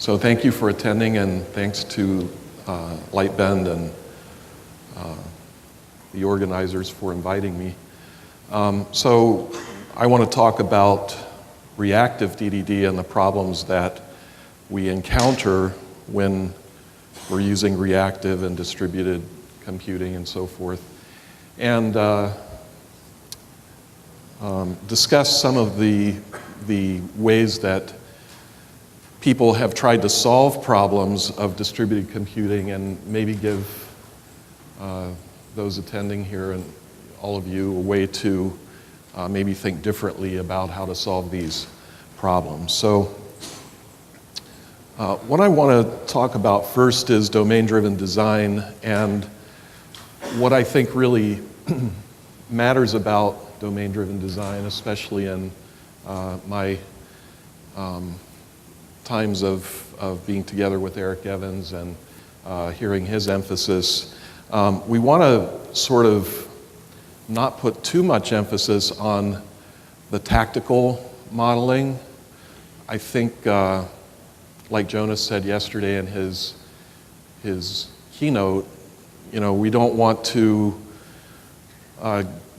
So thank you for attending, and thanks to Lightbend and the organizers for inviting me. So I want to talk about reactive DDD and the problems that we encounter when we're using reactive and distributed computing and so forth, and discuss some of the ways that people have tried to solve problems of distributed computing, and maybe give those attending here and all of you a way to maybe think differently about how to solve these problems. So what I want to talk about first is domain-driven design, and what I think really matters about domain-driven design, especially in my times of being together with Eric Evans and hearing his emphasis. We want to sort of not put too much emphasis on the tactical modeling. I think, like Jonas said yesterday in his keynote, we don't want to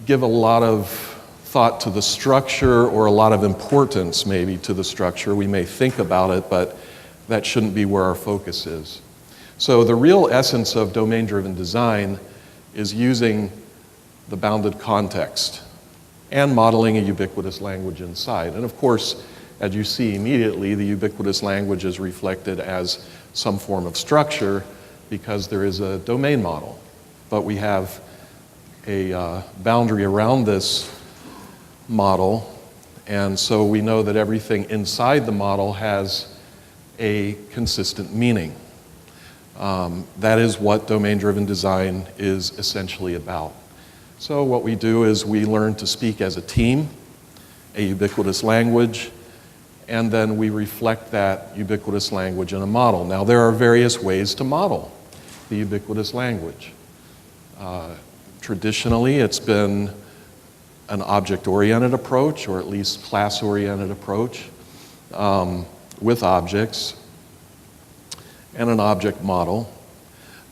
give a lot of thought to the structure, or a lot of importance maybe to the structure. We may think about it, but that shouldn't be where our focus is. So the real essence of domain-driven design is using the bounded context and modeling a ubiquitous language inside. And of course, as you see immediately, the ubiquitous language is reflected as some form of structure because there is a domain model. But we have a boundary around this model, and so we know that everything inside the model has a consistent meaning. That is what domain-driven design is essentially about. So what we do is we learn to speak as a team, a ubiquitous language, and then we reflect that ubiquitous language in a model. Now, there are various ways to model the ubiquitous language. Traditionally, it's been an object-oriented approach, or at least class-oriented approach with objects and an object model.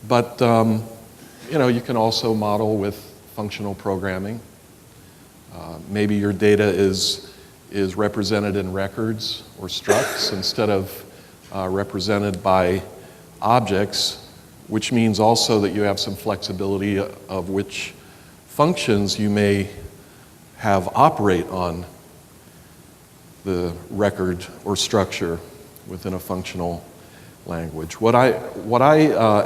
But you can also model with functional programming. Maybe your data is represented in records or structs instead of represented by objects, which means also that you have some flexibility of which functions you may have operate on the record or structure within a functional language. What I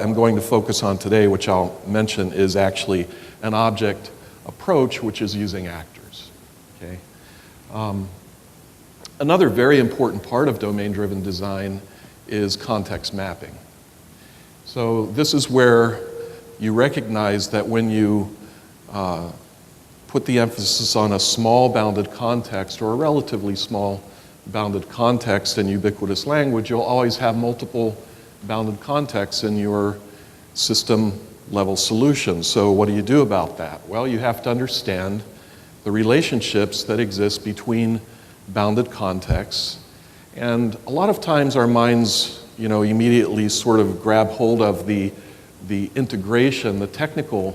am going to focus on today, which I'll mention, is actually an object approach, which is using actors. Okay. Another very important part of domain-driven design is context mapping. So this is where you recognize that when you put the emphasis on a small bounded context, or a relatively small bounded context in ubiquitous language, you'll always have multiple bounded contexts in your system level solution. So what do you do about that? Well, you have to understand the relationships that exist between bounded contexts. And a lot of times our minds, immediately sort of grab hold of the integration, the technical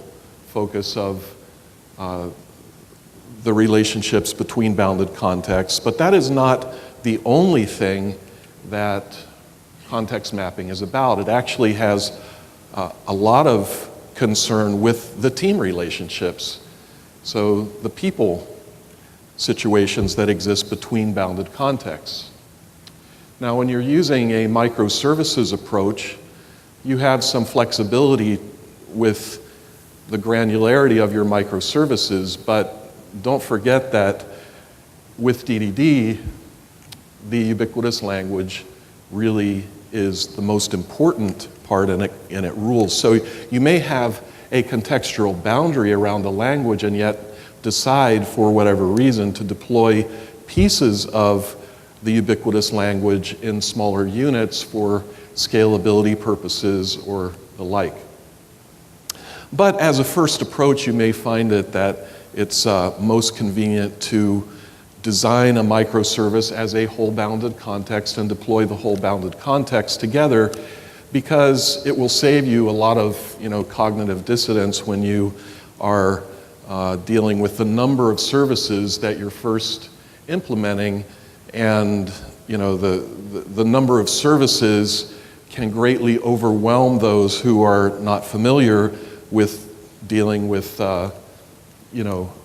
focus of the relationships between bounded contexts, but that is not the only thing that context mapping is about. It actually has a lot of concern with the team relationships. So the people situations that exist between bounded contexts. Now, when you're using a microservices approach, you have some flexibility with the granularity of your microservices, but don't forget that with DDD, the ubiquitous language really is the most important part, and it rules. So you may have a contextual boundary around the language and yet decide, for whatever reason, to deploy pieces of the ubiquitous language in smaller units for scalability purposes or the like. But as a first approach, you may find that it's most convenient to design a microservice as a whole bounded context and deploy the whole bounded context together, because it will save you a lot of cognitive dissonance when you are dealing with the number of services that you're first implementing, and the number of services can greatly overwhelm those who are not familiar with dealing with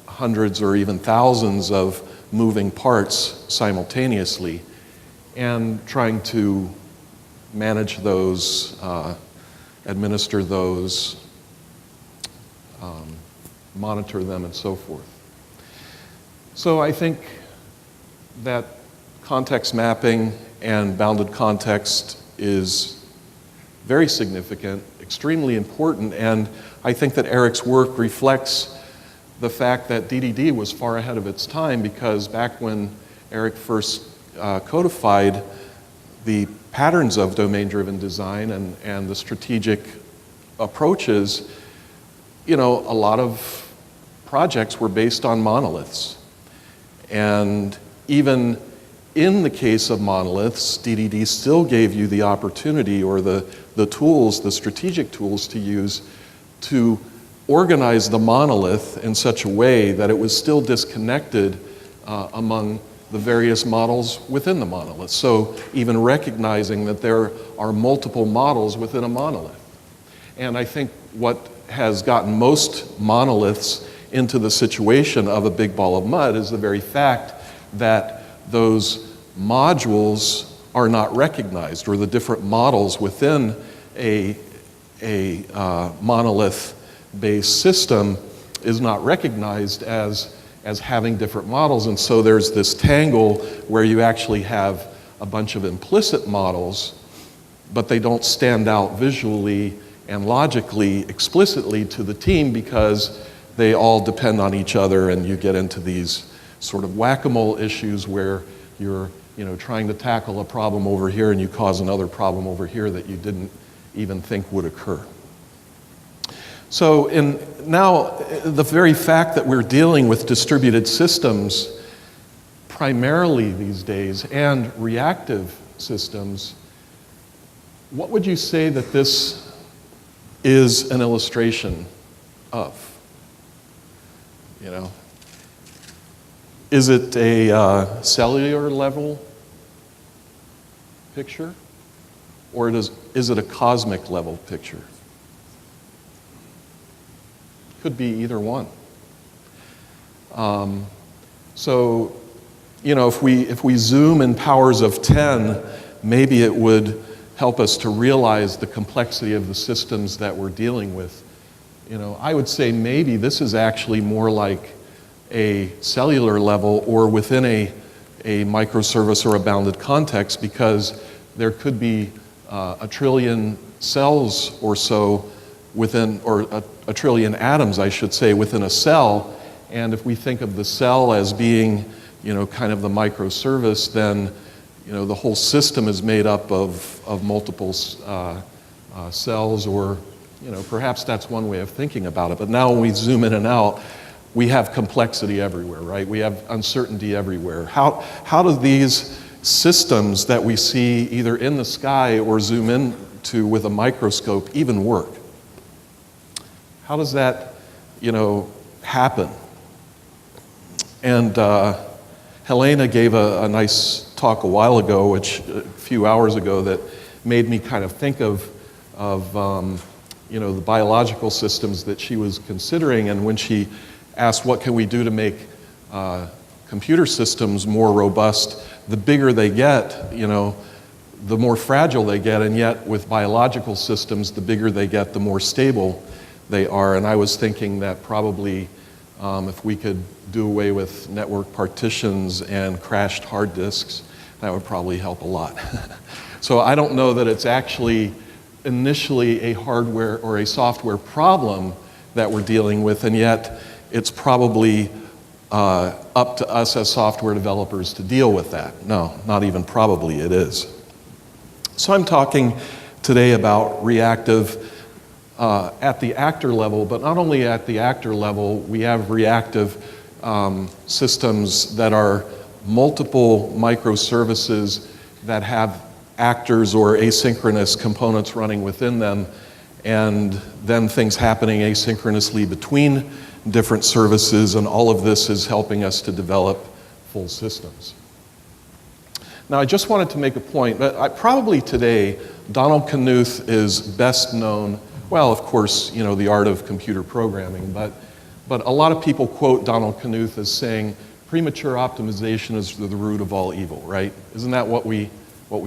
hundreds or even thousands of moving parts simultaneously, and trying to manage those, administer those, monitor them, and so forth. So I think that context mapping and bounded context is very significant, extremely important, and I think that Eric's work reflects the fact that DDD was far ahead of its time, because back when Eric first codified the patterns of domain-driven design and the strategic approaches, a lot of projects were based on monoliths. And even in the case of monoliths, DDD still gave you the opportunity, or the tools, the strategic tools to use to organize the monolith in such a way that it was still disconnected among the various models within the monolith. So even recognizing that there are multiple models within a monolith. And I think what has gotten most monoliths into the situation of a big ball of mud is the very fact that those modules are not recognized, or the different models within a monolith-based system is not recognized as having different models. And so there's this tangle where you actually have a bunch of implicit models, but they don't stand out visually and logically explicitly to the team, because they all depend on each other, and you get into these sort of whack-a-mole issues where you're trying to tackle a problem over here and you cause another problem over here that you didn't even think would occur. So now the very fact that we're dealing with distributed systems primarily these days, and reactive systems, what would you say that this is an illustration of? Is it a cellular level picture, or is it a cosmic level picture? Could be either one. So, if we zoom in powers of 10, maybe it would help us to realize the complexity of the systems that we're dealing with. I would say maybe this is actually more like a cellular level, or within a microservice or a bounded context, because there could be a trillion cells or so within, or a trillion atoms, I should say, within a cell. And if we think of the cell as being, kind of the microservice, then, the whole system is made up of multiple cells, or, perhaps that's one way of thinking about it. But now when we zoom in and out, we have complexity everywhere, right? We have uncertainty everywhere. How do these systems that we see either in the sky or zoom into with a microscope even work? How does that, happen? And Helena gave a nice talk a while ago, a few hours ago, that made me kind of think of the biological systems that she was considering. And when she asked, what can we do to make computer systems more robust, the bigger they get, the more fragile they get. And yet with biological systems, the bigger they get, the more stable they are. And I was thinking that probably if we could do away with network partitions and crashed hard disks, that would probably help a lot. So I don't know that it's actually initially a hardware or a software problem that we're dealing with, and yet it's probably up to us as software developers to deal with that. No, not even probably, it is. So I'm talking today about reactive at the actor level, but not only at the actor level, we have reactive systems that are multiple microservices that have actors or asynchronous components running within them, and then things happening asynchronously between different services, and all of this is helping us to develop full systems. Now, I just wanted to make a point, but probably today, Donald Knuth is best known, well, of course, you know, the art of computer programming, but a lot of people quote Donald Knuth as saying, premature optimization is the root of all evil, right? Isn't that what we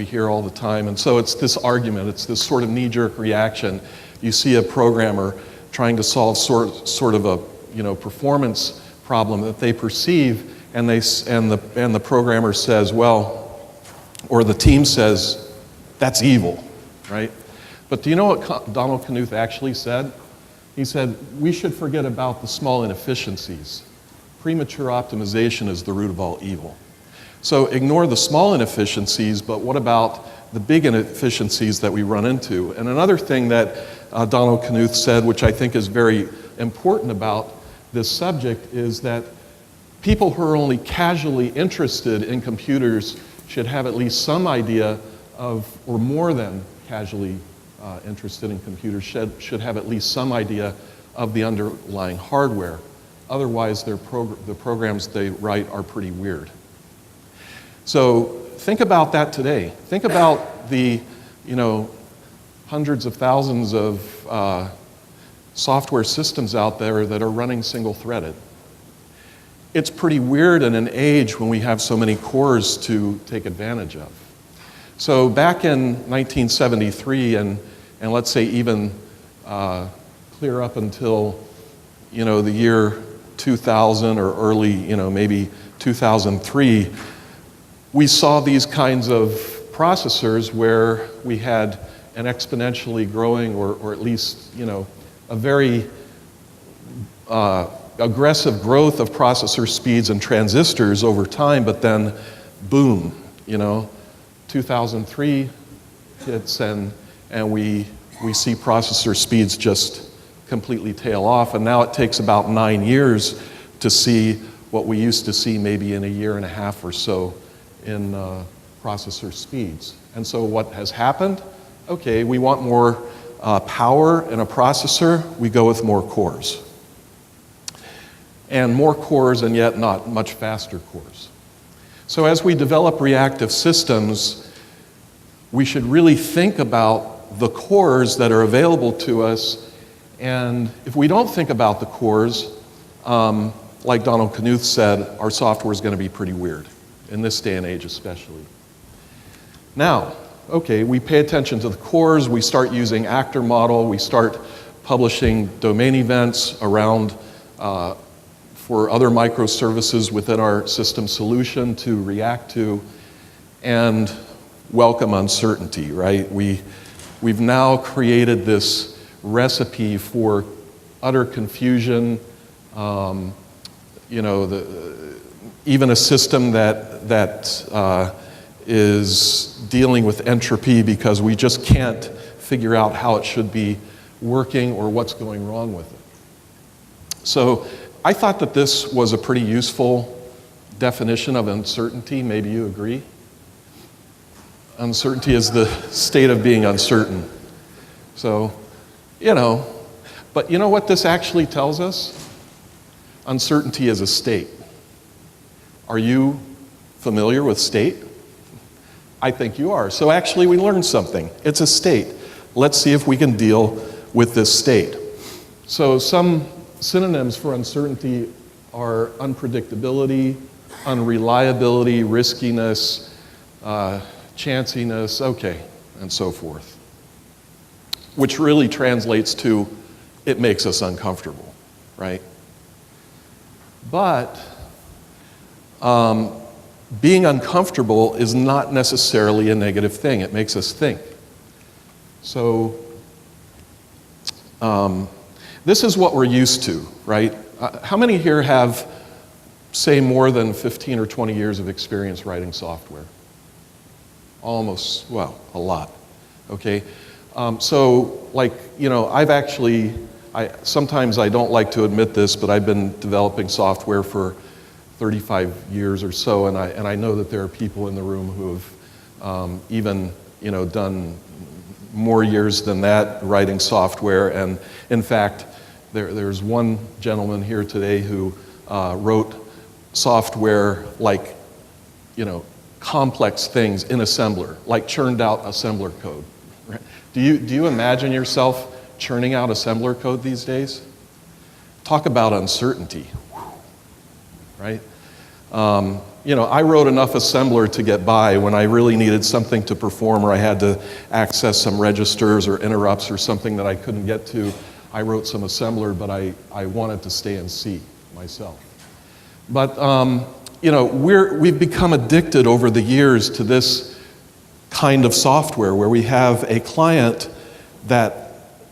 hear all the time? And so it's this argument, it's this sort of knee-jerk reaction. You see a programmer trying to solve sort of a, you know, performance problem that they perceive, and the programmer says, well, or the team says, that's evil, right? But do you know what Donald Knuth actually said? He said, we should forget about the small inefficiencies. Premature optimization is the root of all evil. So ignore the small inefficiencies, but what about the big inefficiencies that we run into? And another thing that Donald Knuth said, which I think is very important about this subject, is that people who are only casually interested in computers should have at least some idea of, or more than casually interested in computers, should have at least some idea of the underlying hardware. Otherwise, the programs they write are pretty weird. So think about that today. Think about the, you know, hundreds of thousands of software systems out there that are running single-threaded. It's pretty weird in an age when we have so many cores to take advantage of. So back in 1973, and let's say even clear up until, you know, the year 2000 or early, you know, maybe 2003, we saw these kinds of processors where we had an exponentially growing, or at least, you know, a very aggressive growth of processor speeds and transistors over time, but then boom, you know, 2003 hits and we see processor speeds just completely tail off, and now it takes about 9 years to see what we used to see maybe in a year and a half or so in processor speeds. And so what has happened? Okay, we want more power in a processor, we go with more cores. And more cores, and yet not much faster cores. So as we develop reactive systems, we should really think about the cores that are available to us, and if we don't think about the cores, like Donald Knuth said, our software is going to be pretty weird, in this day and age especially. Now, okay, we pay attention to the cores, we start using actor model, we start publishing domain events around for other microservices within our system solution to react to, and welcome uncertainty, right? We've now created this recipe for utter confusion, you know, even a system that is dealing with entropy because we just can't figure out how it should be working or what's going wrong with it. So I thought that this was a pretty useful definition of uncertainty. Maybe you agree? Uncertainty is the state of being uncertain. So, you know, but you know what this actually tells us? Uncertainty is a state. Are you familiar with state? I think you are. So actually we learned something. It's a state. Let's see if we can deal with this state. So some synonyms for uncertainty are unpredictability, unreliability, riskiness, chanciness, okay, and so forth. Which really translates to, it makes us uncomfortable, right? But being uncomfortable is not necessarily a negative thing. It makes us think. So this is what we're used to, right? How many here have, say, more than 15 or 20 years of experience writing software? Almost, well, a lot, okay? So, like, you know, sometimes I don't like to admit this, but I've been developing software for 35 years or so, and I know that there are people in the room who have even done more years than that writing software. And in fact, there's one gentleman here today who wrote software like complex things in assembler, like churned out assembler code. Right? Do you imagine yourself churning out assembler code these days? Talk about uncertainty, right? I wrote enough assembler to get by when I really needed something to perform, or I had to access some registers or interrupts or something that I couldn't get to. I wrote some assembler, but I wanted to stay in C myself. But we've become addicted over the years to this kind of software where we have a client that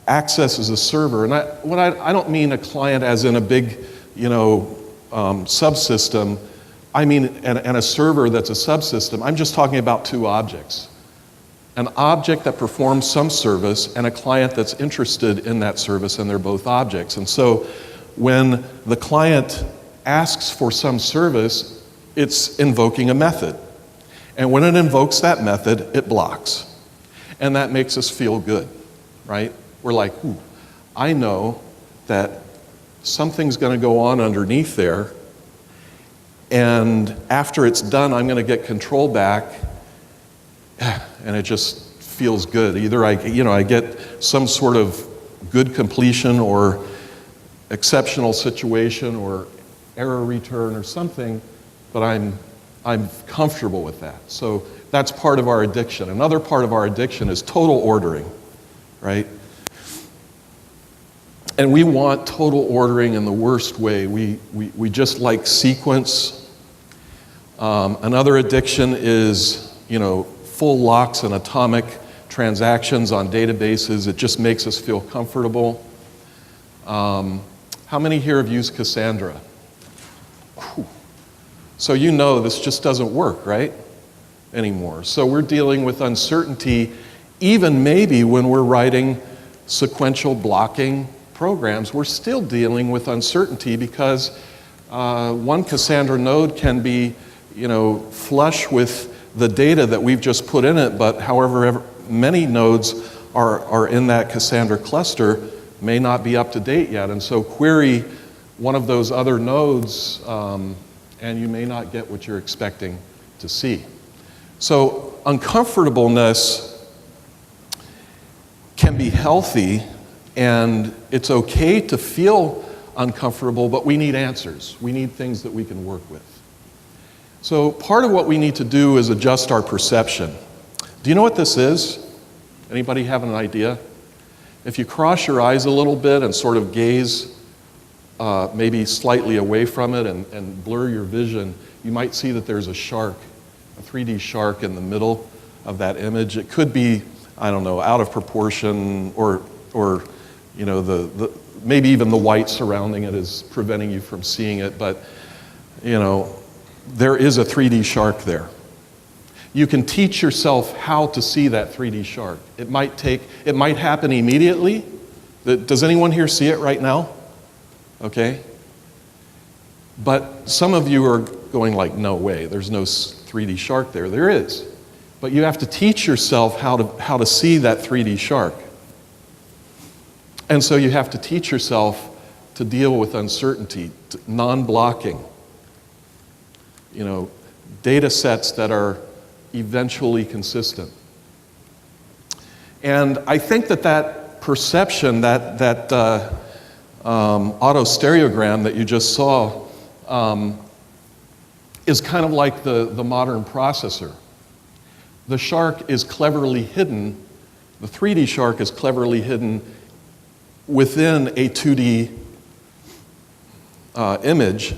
accesses a server. And I don't mean a client as in a big, subsystem. I mean, and a server that's a subsystem. I'm just talking about two objects. An object that performs some service and a client that's interested in that service, and they're both objects. And so when the client asks for some service, it's invoking a method. And when it invokes that method, it blocks. And that makes us feel good, right? We're like, ooh, I know that something's going to go on underneath there, and after it's done, I'm going to get control back, and it just feels good. Either I get some sort of good completion or exceptional situation or error return or something, but I'm comfortable with that. So that's part of our addiction. Another part of our addiction is total ordering, right? And we want total ordering in the worst way. We just like sequence. Another addiction is, full locks and atomic transactions on databases. It just makes us feel comfortable. How many here have used Cassandra? Whew. So this just doesn't work, right? Anymore. So we're dealing with uncertainty, even maybe when we're writing sequential blocking programs, we're still dealing with uncertainty because one Cassandra node can be, flush with the data that we've just put in it, but however many nodes are in that Cassandra cluster may not be up to date yet. And so query one of those other nodes, and you may not get what you're expecting to see. So uncomfortableness can be healthy, and it's okay to feel uncomfortable, but we need answers. We need things that we can work with. So part of what we need to do is adjust our perception. Do you know what this is? Anybody have an idea? If you cross your eyes a little bit and sort of gaze maybe slightly away from it and blur your vision, you might see that there's a shark, a 3D shark in the middle of that image. It could be, I don't know, out of proportion, or maybe even the white surrounding it is preventing you from seeing it, but there is a 3D shark there. You can teach yourself how to see that 3D shark. It might happen immediately. Does anyone here see it right now? Okay. But some of you are going like, no way, there's no 3D shark there. There is. But you have to teach yourself how to see that 3D shark. And so you have to teach yourself to deal with uncertainty, non-blocking. Data sets that are eventually consistent. And I think that perception, that autostereogram that you just saw, is kind of like the modern processor. The shark is cleverly hidden, the 3D shark is cleverly hidden within a 2D image,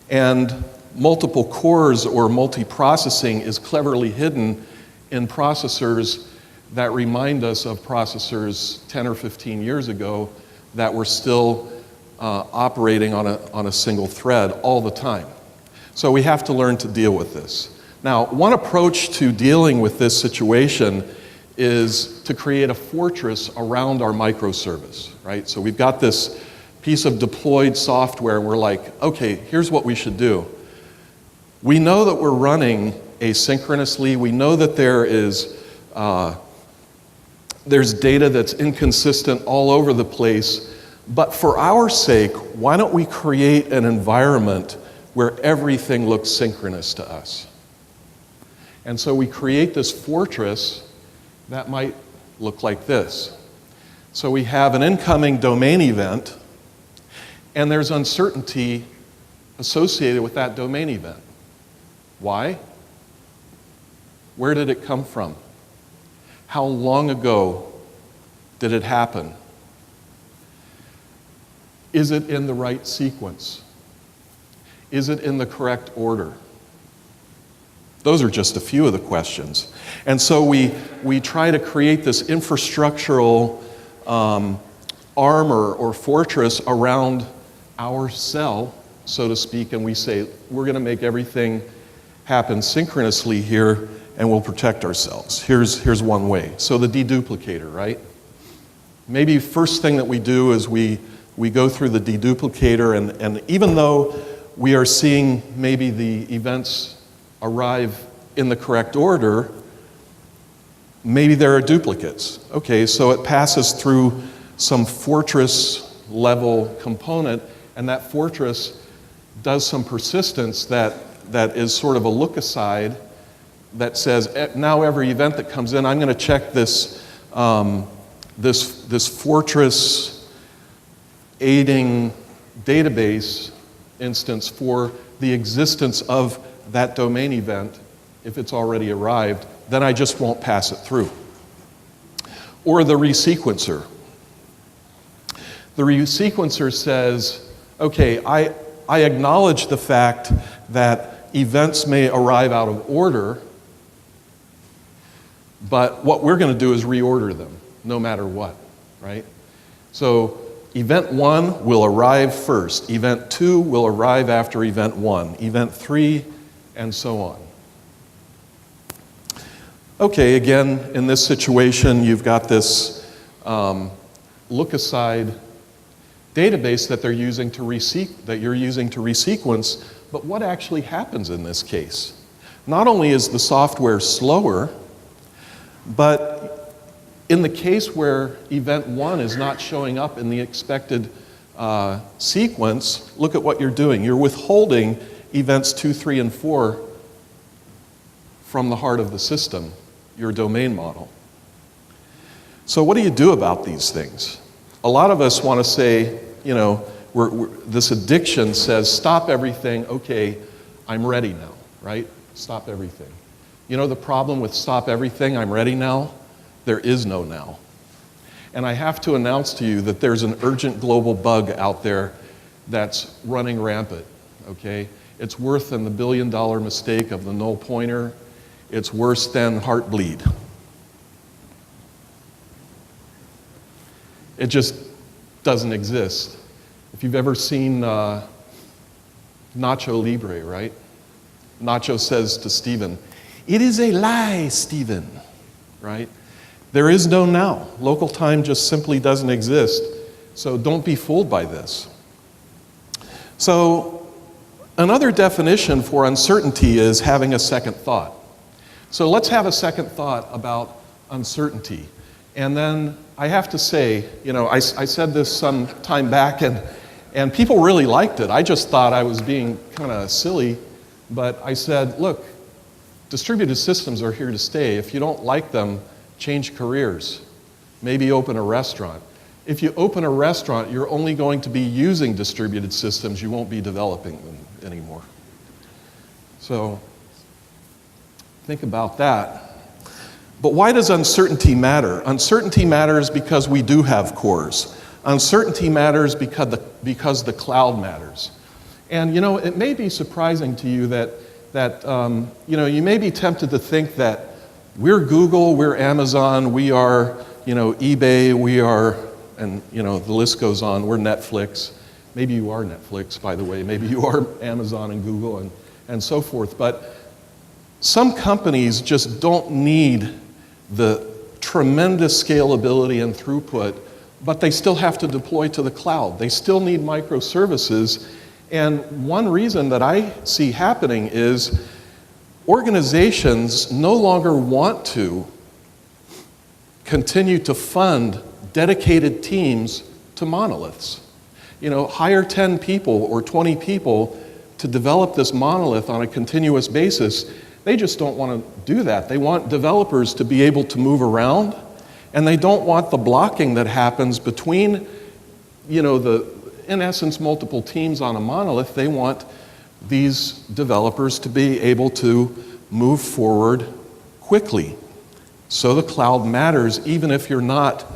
and multiple cores or multiprocessing is cleverly hidden in processors that remind us of processors 10 or 15 years ago that were still operating on a single thread all the time. So we have to learn to deal with this. Now, one approach to dealing with this situation is to create a fortress around our microservice, right? So we've got this piece of deployed software, and we're like, okay, here's what we should do. We know that we're running asynchronously. We know that there's data that's inconsistent all over the place. But for our sake, why don't we create an environment where everything looks synchronous to us? And so we create this fortress that might look like this. So we have an incoming domain event, and there's uncertainty associated with that domain event. Why? Where did it come from? How long ago did it happen? Is it in the right sequence? Is it in the correct order? Those are just a few of the questions. And so we try to create this infrastructural armor or fortress around our cell, so to speak, and we say, we're going to make everything happen synchronously here, and we'll protect ourselves. Here's one way. So the de-duplicator, right? Maybe first thing that we do is we go through the de-duplicator, and even though we are seeing maybe the events arrive in the correct order, maybe there are duplicates. Okay, so it passes through some fortress level component, and that fortress does some persistence that is sort of a look aside that says, now every event that comes in, I'm going to check this fortress aiding database instance for the existence of that domain event. If it's already arrived, then I just won't pass it through. Or the resequencer. The resequencer says, okay, I acknowledge the fact that events may arrive out of order, but what we're going to do is reorder them, no matter what, right? So event 1 will arrive first. Event 2 will arrive after event 1. Event 3, and so on. Okay, again, in this situation, you've got this look-aside database that you're using to resequence, but what actually happens in this case? Not only is the software slower, but in the case where event 1 is not showing up in the expected sequence, look at what you're doing. You're withholding events 2, 3, and 4 from the heart of the system, your domain model. So what do you do about these things? A lot of us want to say, you know, this addiction says, stop everything, okay, I'm ready now, right? Stop everything. You know the problem with stop everything, I'm ready now? There is no now. And I have to announce to you that there's an urgent global bug out there that's running rampant, okay? It's worse than the billion-dollar mistake of the null pointer. It's worse than Heartbleed. It just doesn't exist. If you've ever seen Nacho Libre, right? Nacho says to Steven, "It is a lie, Steven," right? There is no now. Local time just simply doesn't exist. So don't be fooled by this. So another definition for uncertainty is having a second thought. So let's have a second thought about uncertainty. And then I have to say, you know, I said this some time back, and people really liked it. I just thought I was being kind of silly, but I said, look, distributed systems are here to stay. If you don't like them, change careers. Maybe open a restaurant. If you open a restaurant, you're only going to be using distributed systems. You won't be developing them anymore. So think about that. But why does uncertainty matter? Uncertainty matters because we do have cores. Uncertainty matters because the cloud matters. And you know, it may be surprising to you that you know, you may be tempted to think that we're Google, we're Amazon, we are, you know, eBay, we are, and you know, the list goes on, we're Netflix. Maybe you are Netflix, by the way. Maybe you are Amazon and Google and so forth. But some companies just don't need the tremendous scalability and throughput, but they still have to deploy to the cloud. They still need microservices, And one reason that I see happening is organizations no longer want to continue to fund dedicated teams to monoliths. Hire 10 people or 20 people to develop this monolith on a continuous basis. They just don't want to do that. They want developers to be able to move around, and they don't want the blocking that happens between, in essence, multiple teams on a monolith. They want these developers to be able to move forward quickly. So the cloud matters, even if you're not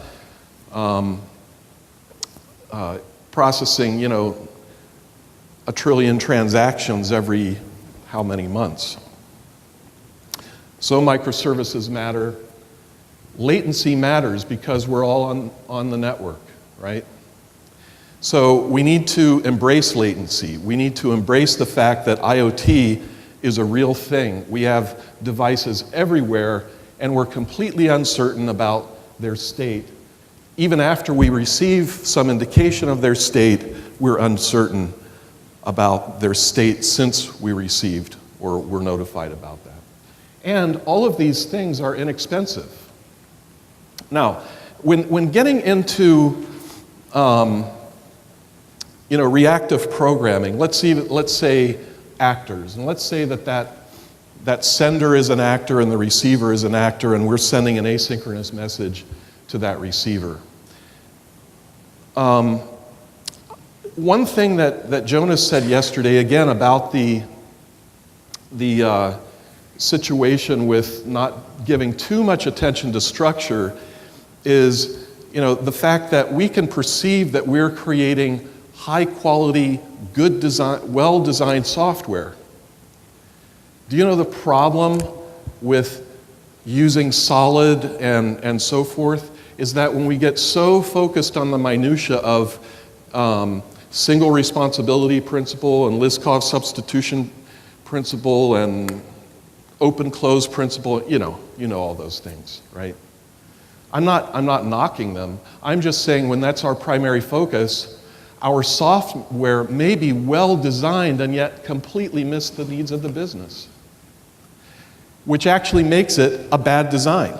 processing, 1 trillion transactions every how many months. So microservices matter. Latency matters because we're all on the network, right? So we need to embrace latency. We need to embrace the fact that IoT is a real thing. We have devices everywhere, and we're completely uncertain about their state. Even after we receive some indication of their state, we're uncertain about their state since we received or were notified about that. And all of these things are inexpensive. Now, when getting into reactive programming, let's say actors, and let's say that sender is an actor and the receiver is an actor, and we're sending an asynchronous message to that receiver. One thing that Jonas said yesterday, again, about the situation with not giving too much attention to structure is, the fact that we can perceive that we're creating high quality, good design, well-designed software. Do you know the problem with using solid and so forth is that when we get so focused on the minutia of single responsibility principle and Liskov substitution principle and open-close principle, you know all those things, right? I'm not knocking them. I'm just saying when that's our primary focus, our software may be well designed and yet completely miss the needs of the business, which actually makes it a bad design.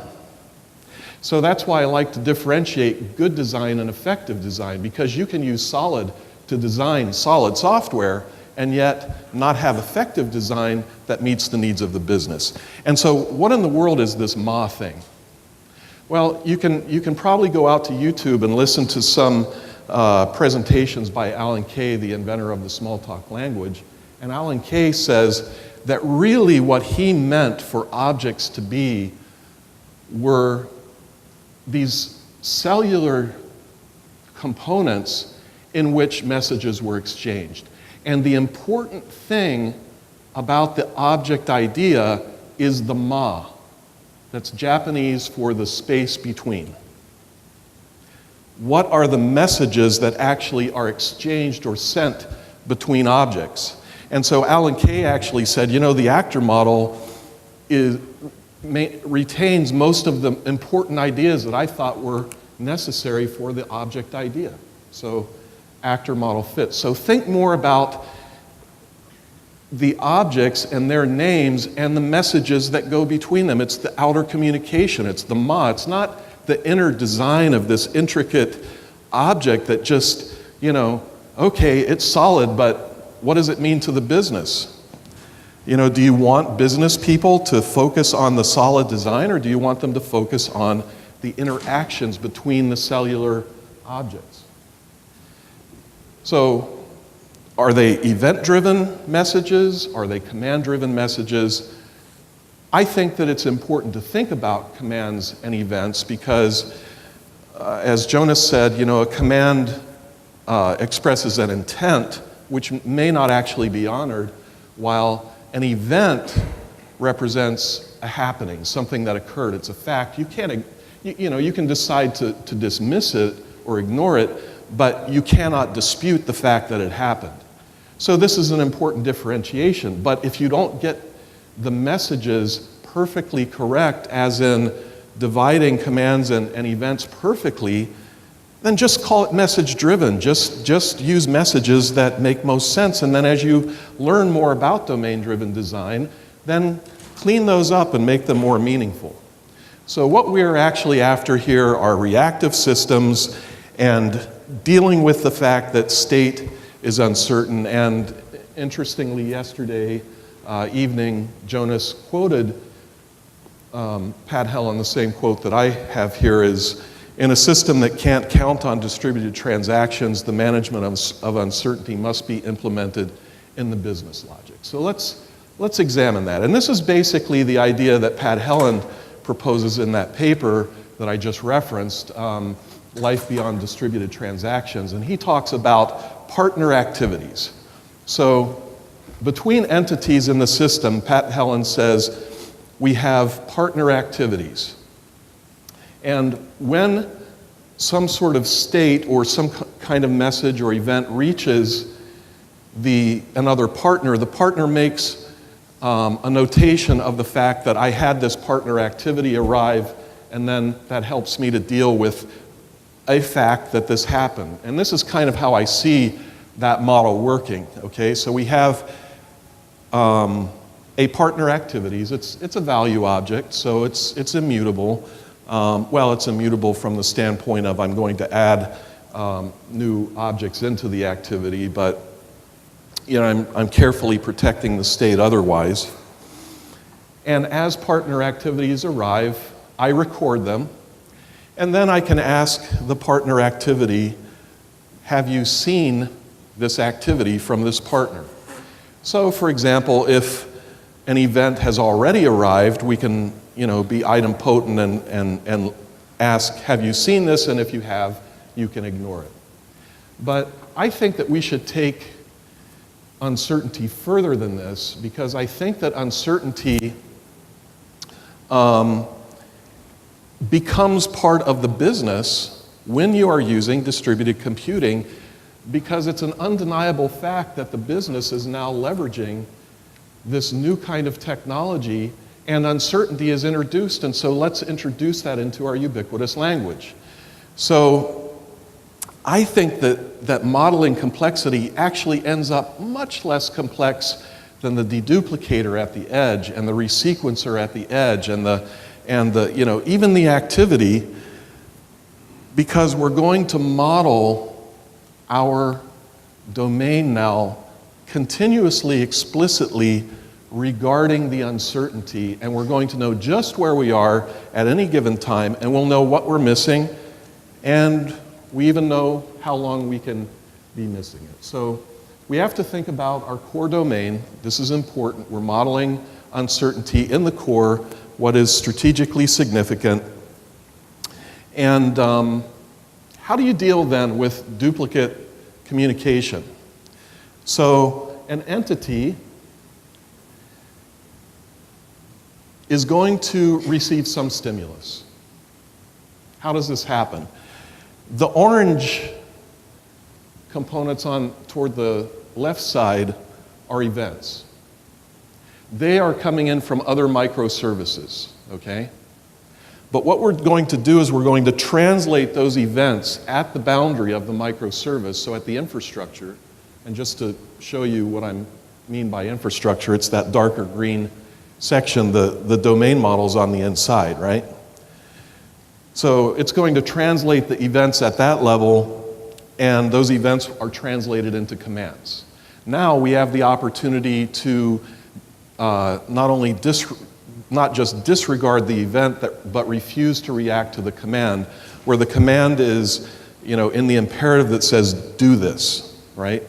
So that's why I like to differentiate good design and effective design, because you can use solid to design solid software and yet not have effective design that meets the needs of the business. And so what in the world is this MA thing? Well, you can probably go out to YouTube and listen to some presentations by Alan Kay, the inventor of the Smalltalk language. And Alan Kay says that really what he meant for objects to be were these cellular components in which messages were exchanged. And the important thing about the object idea is the ma. That's Japanese for the space between. What are the messages that actually are exchanged or sent between objects? And so Alan Kay actually said, the actor model retains most of the important ideas that I thought were necessary for the object idea. So actor model fits. So think more about the objects and their names and the messages that go between them. It's the outer communication. It's the ma. It's not the inner design of this intricate object that just, okay, it's solid, but what does it mean to the business? Do you want business people to focus on the solid design, or do you want them to focus on the interactions between the cellular objects? So, are they event-driven messages? Are they command-driven messages? I think that it's important to think about commands and events because, as Jonas said, a command expresses an intent which may not actually be honored, while an event represents a happening, something that occurred. It's a fact. You can't, you can decide to dismiss it or ignore it, but you cannot dispute the fact that it happened. So this is an important differentiation. But if you don't get the messages perfectly correct, as in dividing commands and events perfectly, then just call it message driven. Just use messages that make most sense. And then as you learn more about domain driven design, then clean those up and make them more meaningful. So what we're actually after here are reactive systems and dealing with the fact that state is uncertain. And interestingly, yesterday evening, Jonas quoted Pat Helland. The same quote that I have here is, in a system that can't count on distributed transactions, the management of uncertainty must be implemented in the business logic. So let's examine that. And this is basically the idea that Pat Helland proposes in that paper that I just referenced, Life Beyond Distributed Transactions. And he talks about partner activities. So between entities in the system, Pat Helland says, we have partner activities. And when some sort of state or some kind of message or event reaches another partner, the partner makes a notation of the fact that I had this partner activity arrive, and then that helps me to deal with a fact that this happened. And this is kind of how I see that model working, okay? So we have a partner activities. It's a value object, so it's immutable. Well, it's immutable from the standpoint of I'm going to add new objects into the activity, but I'm carefully protecting the state otherwise. And as partner activities arrive, I record them, and then I can ask the partner activity, have you seen this activity from this partner? So, for example, if an event has already arrived, we can be idempotent and ask, have you seen this? And if you have, you can ignore it. But I think that we should take uncertainty further than this, because I think that uncertainty becomes part of the business when you are using distributed computing, because it's an undeniable fact that the business is now leveraging this new kind of technology, and uncertainty is introduced, and so let's introduce that into our ubiquitous language. So I think that modeling complexity actually ends up much less complex than the de-duplicator at the edge and the resequencer at the edge and even the activity, because we're going to model our domain now continuously, explicitly regarding the uncertainty, and we're going to know just where we are at any given time, and we'll know what we're missing, and we even know how long we can be missing it. So we have to think about our core domain. This is important. We're modeling uncertainty in the core, what is strategically significant. And how do you deal then with duplicate communication? So an entity is going to receive some stimulus. How does this happen? The orange components toward the left side are events. They are coming in from other microservices, okay? But what we're going to do is we're going to translate those events at the boundary of the microservice, so at the infrastructure. And just to show you what I mean by infrastructure, it's that darker green section, the domain model's on the inside, right? So it's going to translate the events at that level, and those events are translated into commands. Now we have the opportunity to not just disregard the event, but refuse to react to the command, where the command is, in the imperative that says, do this, right?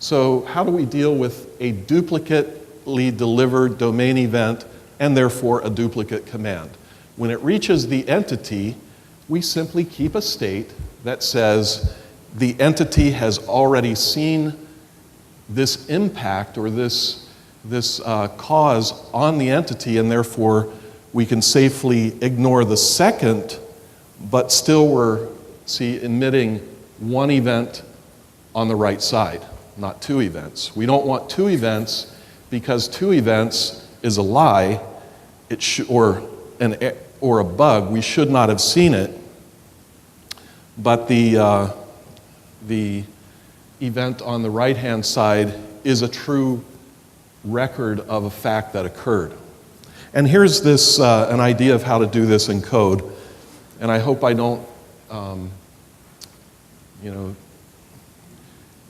So how do we deal with a duplicately delivered domain event and therefore a duplicate command? When it reaches the entity, we simply keep a state that says the entity has already seen this impact or this cause on the entity, and therefore we can safely ignore the second, but still we're emitting one event on the right side, not two events. We don't want two events, because two events is a lie, or a bug. We should not have seen it. but the event on the right-hand side is a true record of a fact that occurred. And here's this, an idea of how to do this in code, and I hope I don't,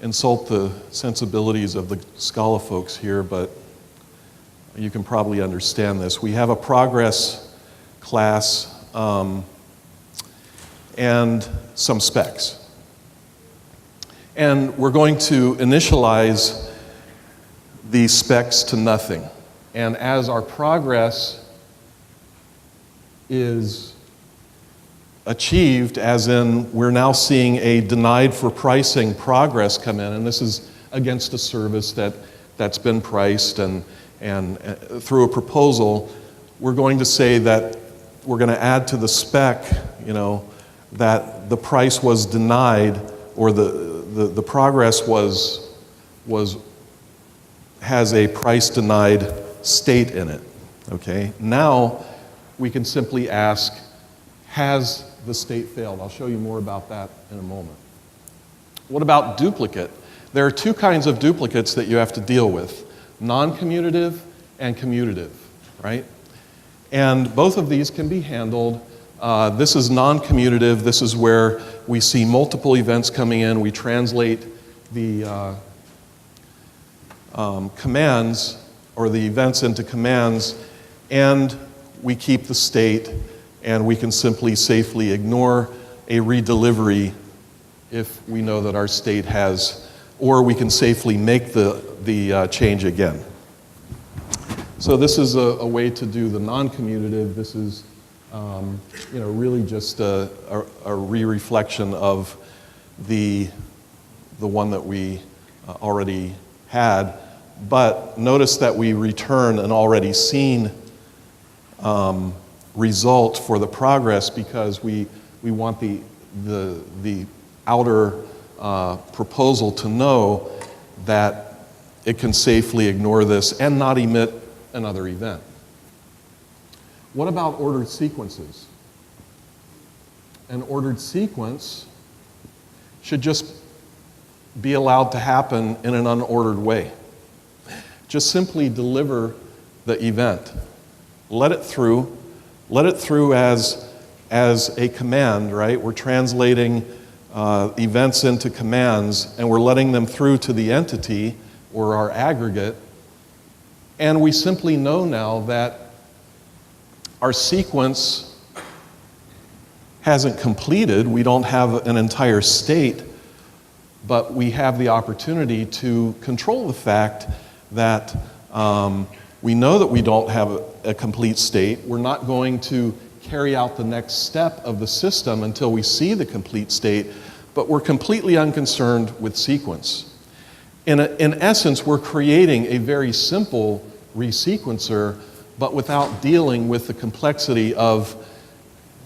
insult the sensibilities of the Scala folks here, but you can probably understand this. We have a progress class and some specs. And we're going to initialize these specs to nothing. And as our progress is achieved, as in we're now seeing a denied for pricing progress come in, and this is against a service that's been priced and through a proposal, we're going to say that we're going to add to the spec, that the price was denied, or the progress has a price denied state in it. Okay. Now we can simply ask, has the state failed? I'll show you more about that in a moment. What about duplicate? There are two kinds of duplicates that you have to deal with: non-commutative and commutative, right? And both of these can be handled. This is non-commutative. This is where we see multiple events coming in. We translate the commands or the events into commands, and we keep the state, and we can simply safely ignore a redelivery if we know that our state has, or we can safely make the change again. So this is a way to do the non-commutative. This is really just a re-reflection of the one that we already had. But notice that we return an already seen result for the progress, because we want the outer proposal to know that it can safely ignore this and not emit another event. What about ordered sequences? An ordered sequence should just be allowed to happen in an unordered way. Just simply deliver the event. Let it through as a command, right? We're translating events into commands, and we're letting them through to the entity or our aggregate. And we simply know now that our sequence hasn't completed. We don't have an entire state, but we have the opportunity to control the fact that we know that we don't have a complete state. We're not going to carry out the next step of the system until we see the complete state, but we're completely unconcerned with sequence. In essence, we're creating a very simple resequencer, but without dealing with the complexity of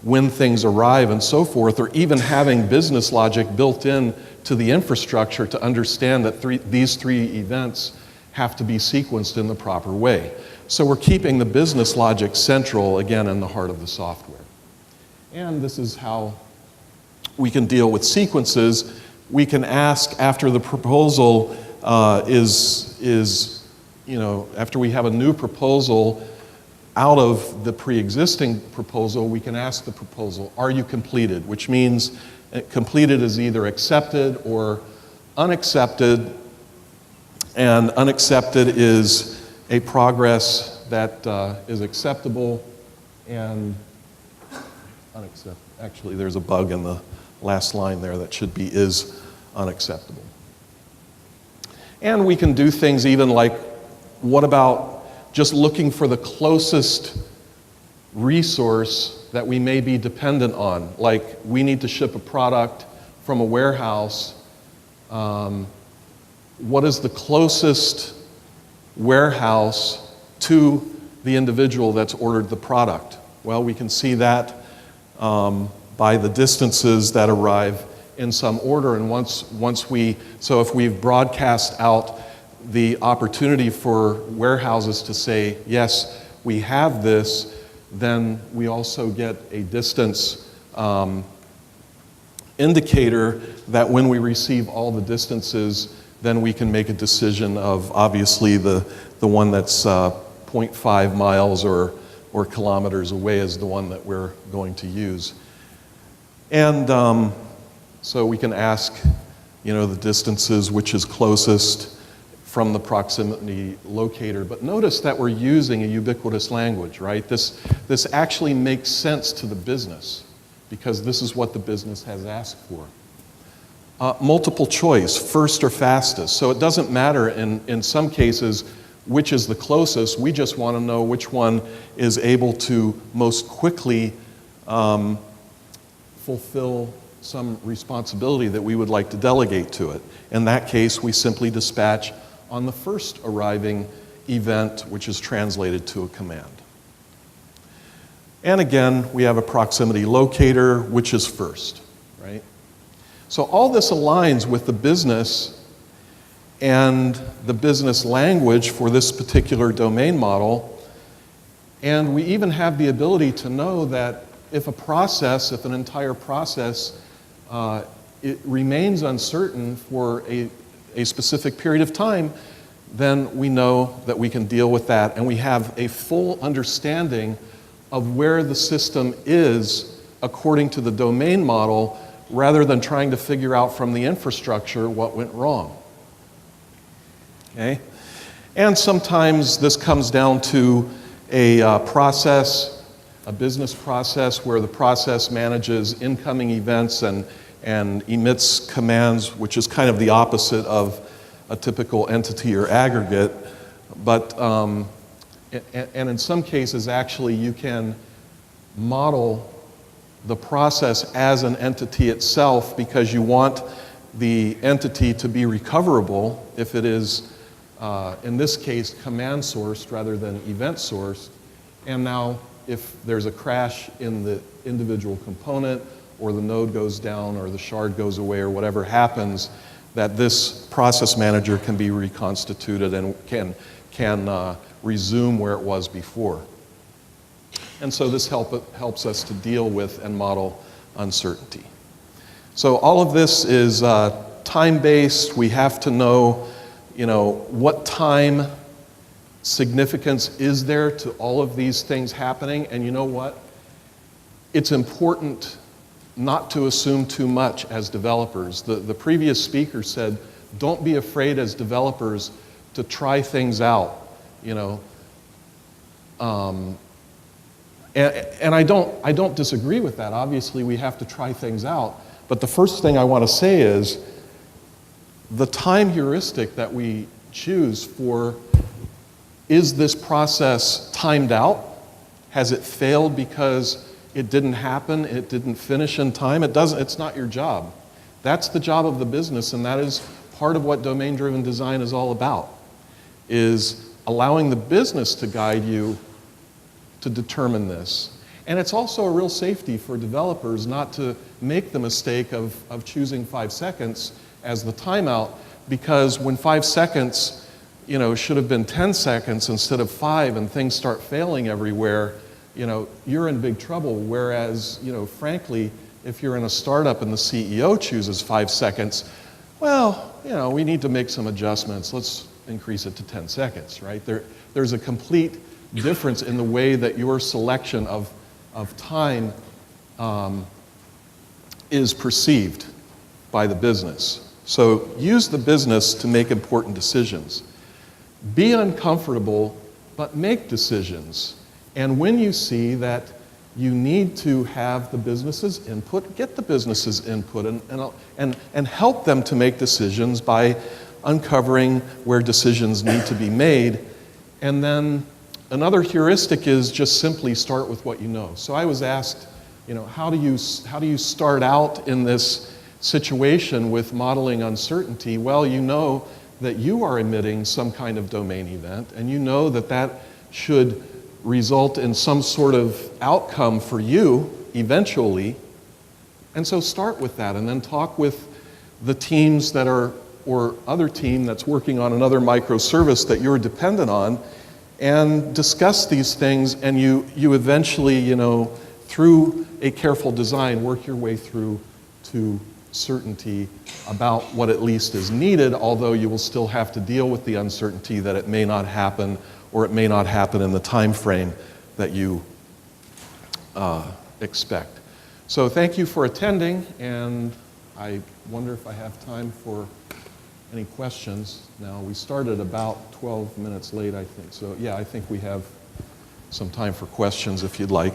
when things arrive and so forth, or even having business logic built in to the infrastructure to understand that these three events have to be sequenced in the proper way. So we're keeping the business logic central, again, in the heart of the software. And this is how we can deal with sequences. We can ask, after the proposal after we have a new proposal out of the pre-existing proposal, we can ask the proposal, are you completed? Which means completed is either accepted or unaccepted, and unaccepted is a progress that is acceptable, and unacceptable. Actually, there's a bug in the last line there that should be is unacceptable. And we can do things even like, what about just looking for the closest resource that we may be dependent on? Like, we need to ship a product from a warehouse. What is the closest warehouse to the individual that's ordered the product? Well, we can see that by the distances that arrive in some order. And so if we've broadcast out the opportunity for warehouses to say, yes, we have this, then we also get a distance indicator that when we receive all the distances, then we can make a decision of obviously the one that's 0.5 miles or kilometers away is the one that we're going to use. And so we can ask, the distances, which is closest from the proximity locator. But notice that we're using a ubiquitous language, right? This actually makes sense to the business because this is what the business has asked for. Multiple choice, first or fastest. So it doesn't matter in some cases which is the closest. We just want to know which one is able to most quickly fulfill some responsibility that we would like to delegate to it. In that case, we simply dispatch on the first arriving event, which is translated to a command. And again, we have a proximity locator, which is first, right? So all this aligns with the business and the business language for this particular domain model. And we even have the ability to know that if an entire process, it remains uncertain for a specific period of time, then we know that we can deal with that, and we have a full understanding of where the system is according to the domain model, rather than trying to figure out from the infrastructure what went wrong. Okay? And sometimes this comes down to a process, a business process, where the process manages incoming events and emits commands, which is kind of the opposite of a typical entity or aggregate. But, and in some cases, actually, you can model the process as an entity itself because you want the entity to be recoverable if it is, in this case, command sourced rather than event sourced. And now, if there's a crash in the individual component, or the node goes down, or the shard goes away, or whatever happens, that this process manager can be reconstituted and can resume where it was before. And so this helps us to deal with and model uncertainty. So all of this is time-based. We have to know, what time significance is there to all of these things happening. And you know what? It's important not to assume too much as developers. The previous speaker said, don't be afraid as developers to try things out, And I don't disagree with that. Obviously, we have to try things out. But the first thing I want to say is the time heuristic that we choose for, is this process timed out? Has it failed because it didn't happen, it didn't finish in time? It's not your job. That's the job of the business, and that is part of what domain-driven design is all about, is allowing the business to guide you to determine this. And it's also a real safety for developers not to make the mistake of choosing 5 seconds as the timeout, because when 5 seconds should have been 10 seconds instead of 5 and things start failing everywhere, you're in big trouble. Whereas, frankly, if you're in a startup and the CEO chooses 5 seconds, well, we need to make some adjustments. Let's increase it to 10 seconds, right? There's a complete difference in the way that your selection of time is perceived by the business. So use the business to make important decisions. Be uncomfortable, but make decisions. And when you see that you need to have the business's input, get the business's input and help them to make decisions by uncovering where decisions need to be made. And then another heuristic is just simply start with what you know. So I was asked, how do you start out in this situation with modeling uncertainty? Well, you know that you are emitting some kind of domain event, and you know that should result in some sort of outcome for you eventually. And so start with that, and then talk with the teams that are, or other team that's working on another microservice that you're dependent on, and discuss these things, and you eventually, through a careful design, work your way through to certainty about what at least is needed, although you will still have to deal with the uncertainty that it may not happen, or it may not happen in the time frame that you expect. So thank you for attending, and I wonder if I have time for any questions. Now, we started about 12 minutes late, I think. So yeah, I think we have some time for questions if you'd like.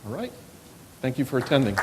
All right. Thank you for attending.